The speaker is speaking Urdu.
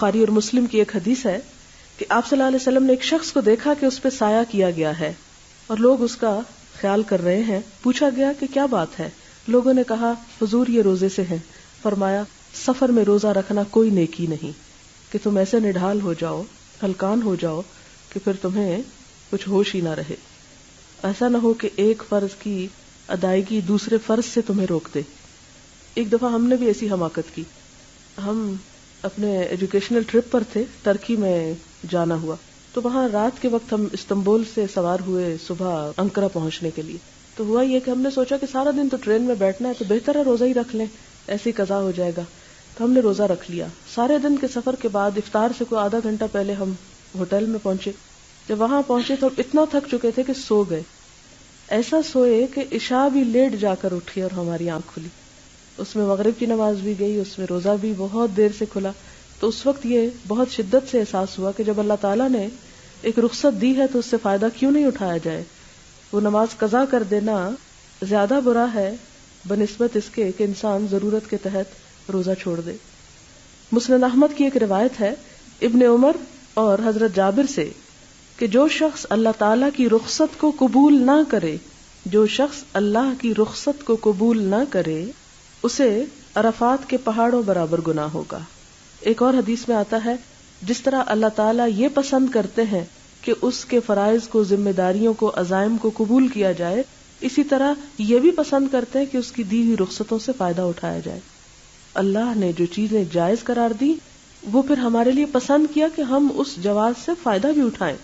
بخاری اور مسلم کی ایک حدیث ہے کہ آپ صلی اللہ علیہ وسلم نے ایک شخص کو دیکھا کہ اس پہ سایہ کیا گیا ہے اور لوگ اس کا خیال کر رہے ہیں. پوچھا گیا کہ کیا بات ہے؟ لوگوں نے کہا حضور یہ روزے سے ہیں. فرمایا سفر میں روزہ رکھنا کوئی نیکی نہیں کہ تم ایسے نڈھال ہو جاؤ، ہلکان ہو جاؤ کہ پھر تمہیں کچھ ہوش ہی نہ رہے. ایسا نہ ہو کہ ایک فرض کی ادائیگی دوسرے فرض سے تمہیں روک دے. ایک دفعہ ہم نے بھی ایسی حماقت کی. ہم اپنے ایجوکیشنل ٹرپ پر تھے، ترکی میں جانا ہوا، تو وہاں رات کے وقت ہم استنبول سے سوار ہوئے صبح انقرہ پہنچنے کے لیے. تو ہوا یہ کہ ہم نے سوچا کہ سارا دن تو ٹرین میں بیٹھنا ہے تو بہتر ہے روزہ ہی رکھ لیں، ایسے ہی قضا ہو جائے گا. تو ہم نے روزہ رکھ لیا. سارے دن کے سفر کے بعد افطار سے کوئی آدھا گھنٹہ پہلے ہم ہوٹل میں پہنچے. جب وہاں پہنچے تو اتنا تھک چکے تھے کہ سو گئے. ایسا سوئے کہ عشاء بھی لیٹ جا کر اٹھی اور ہماری آنکھ کھلی. اس میں مغرب کی نماز بھی گئی، اس میں روزہ بھی بہت دیر سے کھلا. تو اس وقت یہ بہت شدت سے احساس ہوا کہ جب اللہ تعالیٰ نے ایک رخصت دی ہے تو اس سے فائدہ کیوں نہیں اٹھایا جائے. وہ نماز قضا کر دینا زیادہ برا ہے بنسبت اس کے کہ انسان ضرورت کے تحت روزہ چھوڑ دے. مسند احمد کی ایک روایت ہے ابن عمر اور حضرت جابر سے کہ جو شخص اللہ تعالیٰ کی رخصت کو قبول نہ کرے، جو شخص اللہ کی رخصت کو قبول نہ کرے اسے عرفات کے پہاڑوں برابر گناہ ہوگا. ایک اور حدیث میں آتا ہے جس طرح اللہ تعالیٰ یہ پسند کرتے ہیں کہ اس کے فرائض کو، ذمہ داریوں کو، عزائم کو قبول کیا جائے، اسی طرح یہ بھی پسند کرتے ہیں کہ اس کی دی ہوئی رخصتوں سے فائدہ اٹھایا جائے. اللہ نے جو چیزیں جائز قرار دی وہ پھر ہمارے لیے پسند کیا کہ ہم اس جواز سے فائدہ بھی اٹھائیں.